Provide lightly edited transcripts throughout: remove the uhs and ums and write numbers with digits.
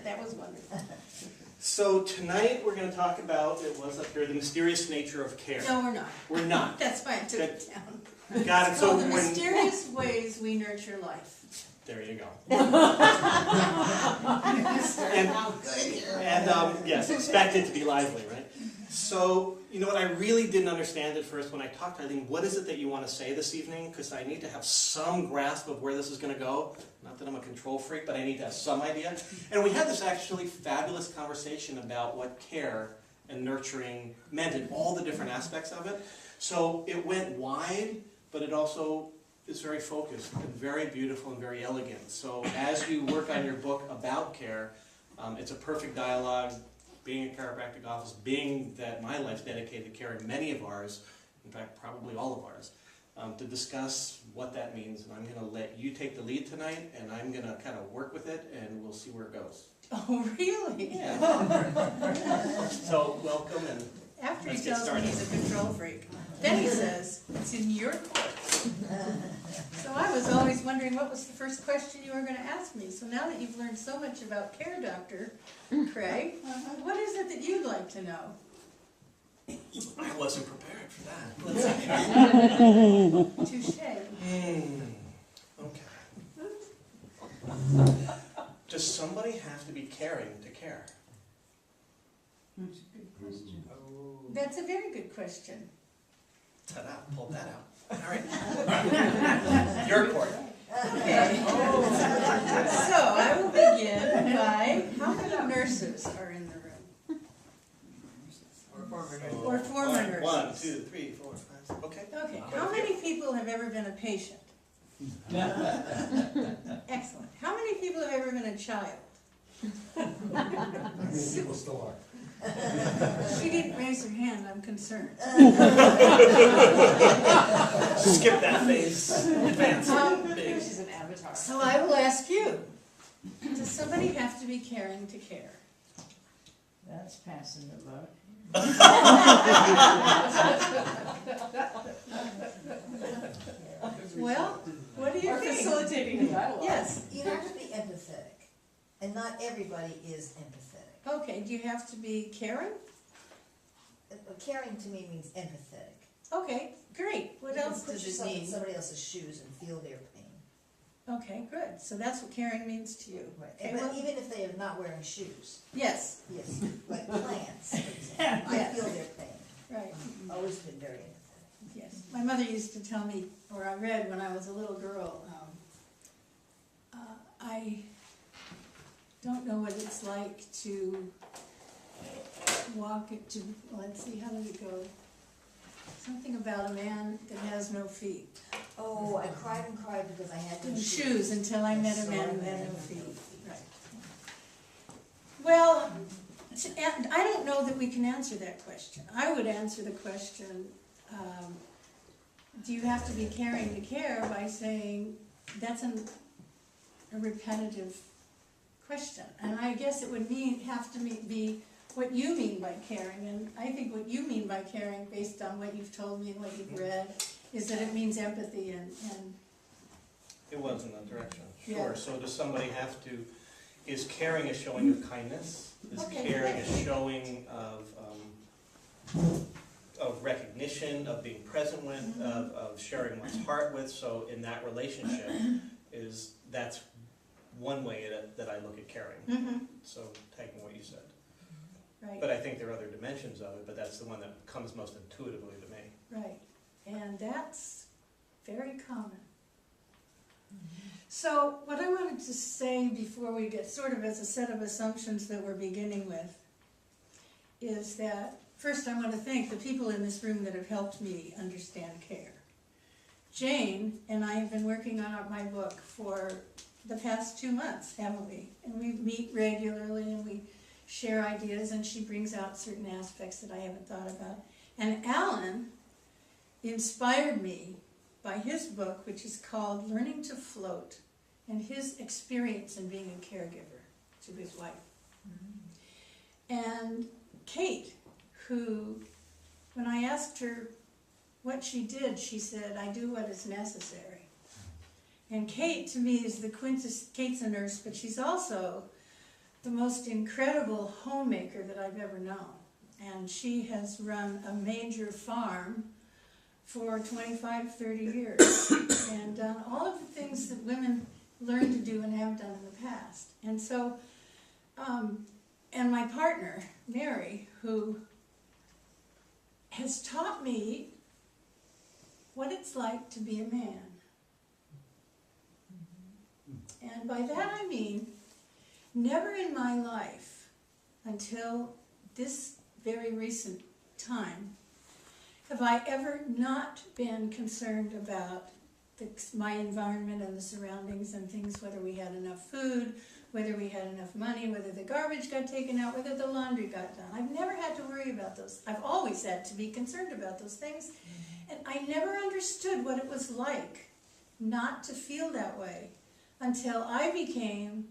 That was wonderful. So tonight we're going to talk about, it was up here, the mysterious nature of care. No, we're not. We're not. That's why I took it down. Got it. So the mysterious ways we nurture life. There you go. Yes, expect it to be lively, right? So, you know what, I really didn't understand at first when I talked to Eileen, what is it that you want to say this evening? Because I need to have some grasp of where this is going to go. Not that I'm a control freak, but I need to have some idea. And we had this actually fabulous conversation about what care and nurturing meant in all the different aspects of it. So it went wide, but it also is very focused and very beautiful and very elegant. So as you work on your book about care, it's a perfect dialogue. Being a chiropractic office, being that my life's dedicated to care, and many of ours, in fact probably all of ours, to discuss what that means. And I'm going to let you take the lead tonight, and I'm going to kind of work with it, and we'll see where it goes. Oh, really? Yeah. So welcome, and After he let's get tells me he's a control freak, then he says, it's in your court. So I was always wondering what was the first question you were going to ask me. So now that you've learned so much about care, Dr. Craig, what is it that you'd like to know? I wasn't prepared for that. Touche. Okay. Does somebody have to be caring to care? That's a good question. That's a very good question. Ta-da, pulled that out. All right. Your court. Okay. So I will begin by how many nurses are in the room? Or former nurses. 1, 2, 3, 4, 5, 6. Okay. Okay. How many people have ever been a patient? Excellent. How many people have ever been a child? People still are. She didn't raise her hand, I'm concerned. Skip that phase. Advance. She's an avatar. So I will ask you, does somebody have to be caring to care? That's passing the buck. Well, what do you Or think? facilitating a dialogue. Yes. You have to be empathetic, and not everybody is empathetic. Okay, do you have to be caring? Caring to me means empathetic. Okay, great. What You can else put does it yourself in mean? somebody else's shoes and feel their pain. Okay, good. So that's what caring means to you. Okay, But well, even if they are not wearing shoes, yes, yes, like plants, for example, I feel their pain. right. Always been very empathetic. Yes, my mother used to tell me, or I read when I was a little girl, I don't know what it's like to walk it to, let's see, how did it go? Something about a man that has no feet. Oh, I cried and cried because I had no And shoes. shoes until I met a So man I who had had no no feet. feet. Right. Well, I don't know that we can answer that question. I would answer the question, do you have to be caring to care, by saying that's a repetitive question. And I guess it would have to be what you mean by caring. And I think what you mean by caring, based on what you've told me and what you've read, is that it means empathy and It was in that direction, Yeah. sure. So does somebody have to, is caring a showing of kindness? Is Okay. caring a showing of recognition, of being present with, of sharing one's heart with? So in that relationship, that's one way that I look at caring. So taking what you said. right, But I think there are other dimensions of it, but that's the one that comes most intuitively to me. right. And that's very common. So what I wanted to say before we get sort of as a set of assumptions that we're beginning with is that first I want to thank the people in this room that have helped me understand care. Jane and I have been working on my book for the past 2 months, haven't we? And we meet regularly and we share ideas, and she brings out certain aspects that I haven't thought about. And Alan inspired me by his book, which is called Learning to Float, and his experience in being a caregiver to his wife. And Kate, who, when I asked her what she did, she said, I do what is necessary. And Kate, to me, is the Kate's a nurse, but she's also the most incredible homemaker that I've ever known. And she has run a major farm for 25, 30 years and done all of the things that women learn to do and have done in the past. And so, and my partner, Mary, who has taught me what it's like to be a man. And by that I mean, never in my life, until this very recent time, have I ever not been concerned about my environment and the surroundings and things, whether we had enough food, whether we had enough money, whether the garbage got taken out, whether the laundry got done. I've never had to worry about those. I've always had to be concerned about those things. And I never understood what it was like not to feel that way until I became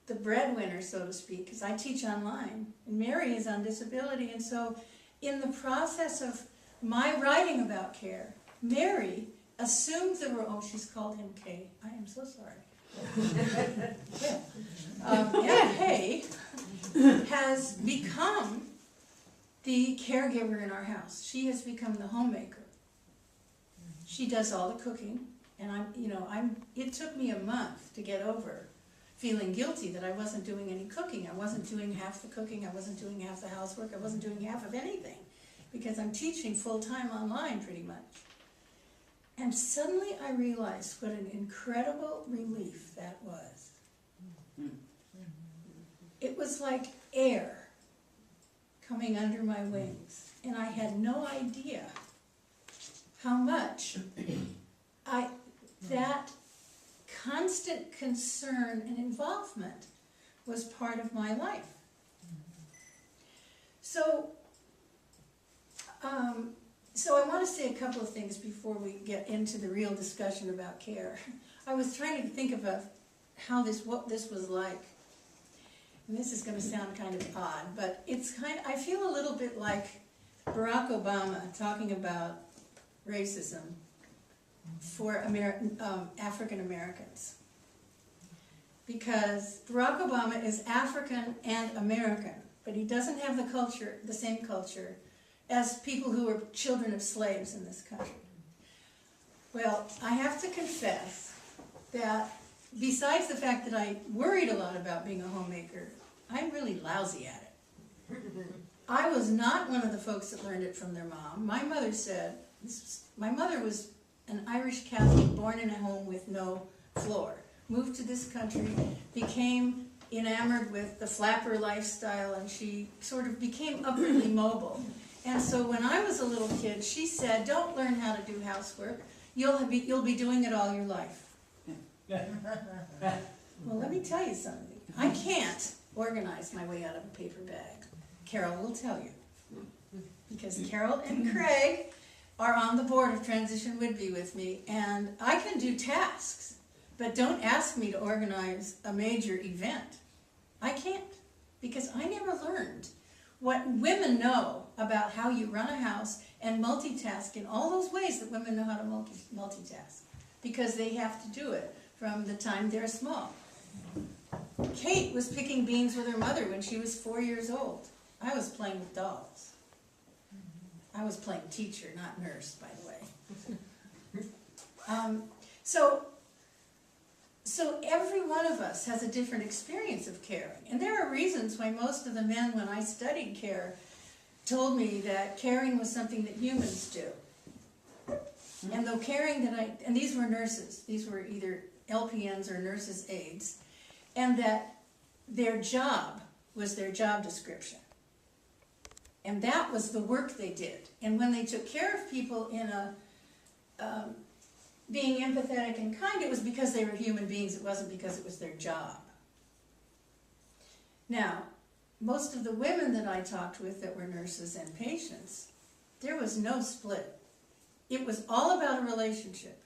the breadwinner, so to speak, because I teach online, and Mary is on disability. And so in the process of my writing about care, Mary assumed the role, oh, she's called him Kay. I am so sorry. Yeah, Kay has become the caregiver in our house. She has become the homemaker. She does all the cooking, and it took me a month to get over feeling guilty that I wasn't doing any cooking. I wasn't doing half the cooking, I wasn't doing half the housework, I wasn't doing half of anything, because I'm teaching full-time online pretty much. And suddenly I realized what an incredible relief that was. It was like air coming under my wings, and I had no idea how much that constant concern and involvement was part of my life. So I want to say a couple of things before we get into the real discussion about care. I was trying to think about what this was like. And this is going to sound kind of odd, but I feel a little bit like Barack Obama talking about racism for African Americans. Because Barack Obama is African and American, but he doesn't have the same culture as people who were children of slaves in this country. Well, I have to confess that besides the fact that I worried a lot about being a homemaker, I'm really lousy at it. I was not one of the folks that learned it from their mom. My mother said, my mother was an Irish Catholic born in a home with no floor, moved to this country, became enamored with the flapper lifestyle, and she sort of became upwardly mobile. And so when I was a little kid, she said, don't learn how to do housework. You'll be doing it all your life. Well, let me tell you something. I can't organize my way out of a paper bag. Carol will tell you. Because Carol and Craig are on the board of Transition Whitby with me, and I can do tasks, but don't ask me to organize a major event. I can't, because I never learned what women know about how you run a house and multitask in all those ways that women know how to multitask, because they have to do it from the time they're small. Kate was picking beans with her mother when she was 4 years old. I was playing with dolls. I was playing teacher, not nurse, by the way. So every one of us has a different experience of caring. And there are reasons why most of the men, when I studied care, told me that caring was something that humans do. And though caring and these were nurses, these were either LPNs or nurses' aides, and that their job was their job description. And that was the work they did. And when they took care of people in being empathetic and kind, it was because they were human beings. It wasn't because it was their job. Now, most of the women that I talked with that were nurses and patients, there was no split. It was all about a relationship.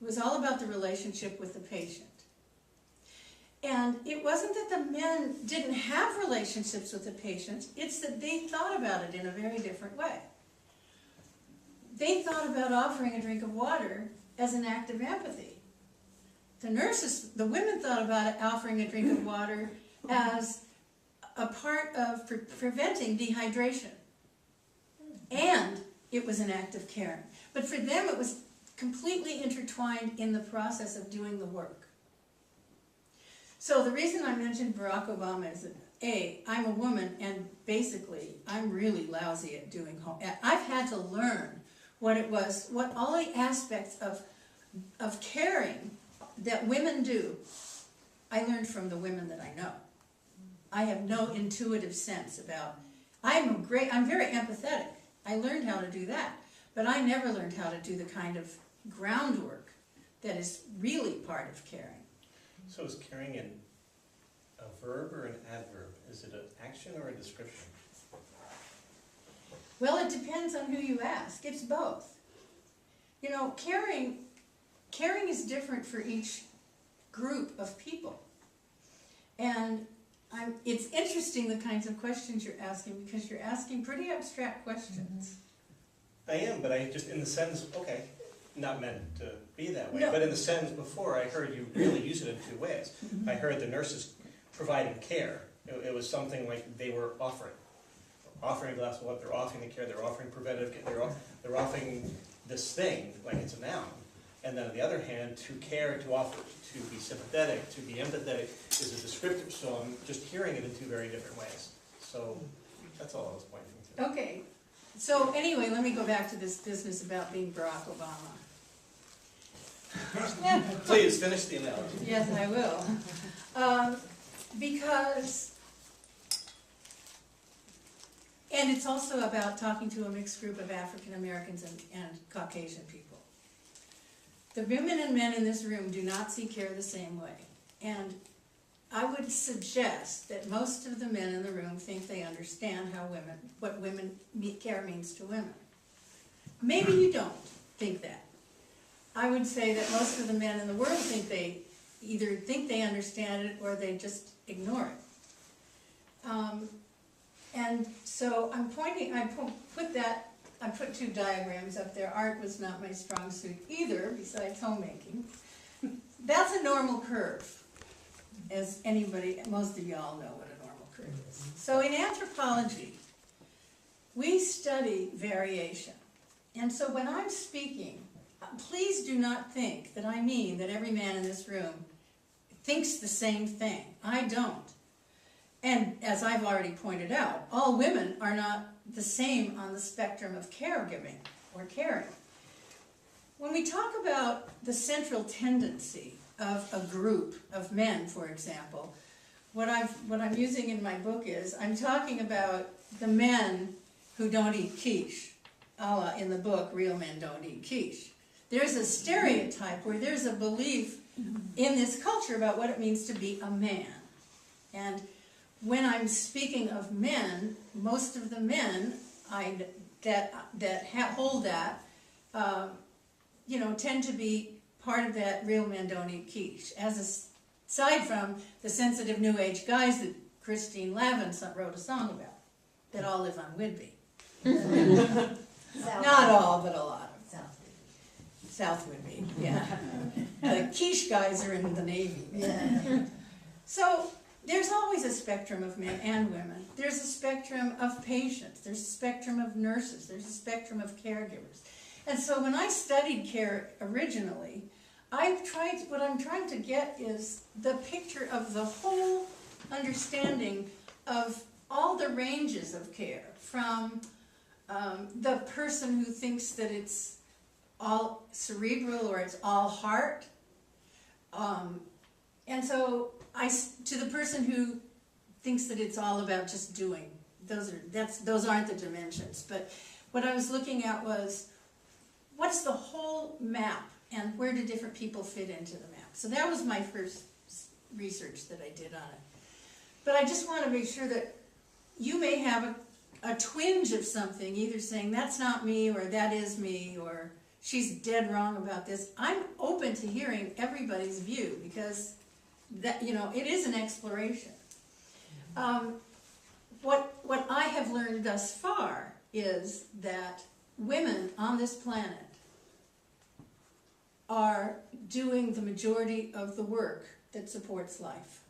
It was all about the relationship with the patient. And it wasn't that the men didn't have relationships with the patients, it's that they thought about it in a very different way. They thought about offering a drink of water as an act of empathy. The women thought about offering a drink of water as a part of preventing dehydration. And it was an act of caring. But for them, it was completely intertwined in the process of doing the work. So the reason I mentioned Barack Obama is that, A, I'm a woman, and basically, I'm really lousy at doing home. I've had to learn what it was, what all the aspects of caring that women do, I learned from the women that I know. I have no intuitive sense about, I'm very empathetic. I learned how to do that, but I never learned how to do the kind of groundwork that is really part of caring. So is caring a verb or an adverb? Is it an action or a description? Well, it depends on who you ask. It's both. You know, caring is different for each group of people. And it's interesting the kinds of questions you're asking, because you're asking pretty abstract questions. I am, but I just, in the sentence, okay, not meant to be that way, No. but in the sentence before, I heard you really use it in two ways. I heard the nurses providing care. It was something like they were offering a glass of water, they're offering the care, they're offering preventative care, they're offering this thing, like it's a noun. And then on the other hand, to care, to offer, to be sympathetic, to be empathetic is a descriptor. So I'm just hearing it in two very different ways. So that's all I was pointing to. Okay, so anyway, let me go back to this business about being Barack Obama. Please, finish the analogy. Yes, I will. Because, and it's also about talking to a mixed group of African Americans and Caucasian people. The women and men in this room do not see care the same way. And I would suggest that most of the men in the room think they understand what care means to women. Maybe you don't think that. I would say that most of the men in the world either think they understand it or they just ignore it. And so I put two diagrams up there. Art was not my strong suit either, besides homemaking. That's a normal curve, as most of y'all know what a normal curve is. So in anthropology, we study variation. And so when I'm speaking, please do not think that I mean that every man in this room thinks the same thing. I don't. And as I've already pointed out, all women are not the same on the spectrum of caregiving or caring. When we talk about the central tendency of a group of men, for example, what I'm using in my book is, I'm talking about the men who don't eat quiche, a la in the book, Real Men Don't Eat Quiche. There's a stereotype where there's a belief in this culture about what it means to be a man. And when I'm speaking of men, most of the men that hold that, tend to be part of that Real Men Don't Eat Quiche. Aside from the sensitive New Age guys that Christine Lavin wrote a song about, that all live on Whidbey. Not all, but a lot of them. South Whidbey, yeah. The quiche guys are in the Navy. Yeah. So there's always a spectrum of men and women. There's a spectrum of patients. There's a spectrum of nurses. There's a spectrum of caregivers. And so when I studied care originally, what I'm trying to get is the picture of the whole understanding of all the ranges of care, from the person who thinks that it's all cerebral or it's all heart, and so to the person who thinks that it's all about just doing. Those aren't the dimensions. But what I was looking at was, what's the whole map and where do different people fit into the map? So that was my first research that I did on it. But I just want to make sure that you may have a twinge of something, either saying that's not me or that is me or she's dead wrong about this. I'm open to hearing everybody's view, because it is an exploration. What I have learned thus far is that women on this planet are doing the majority of the work that supports life.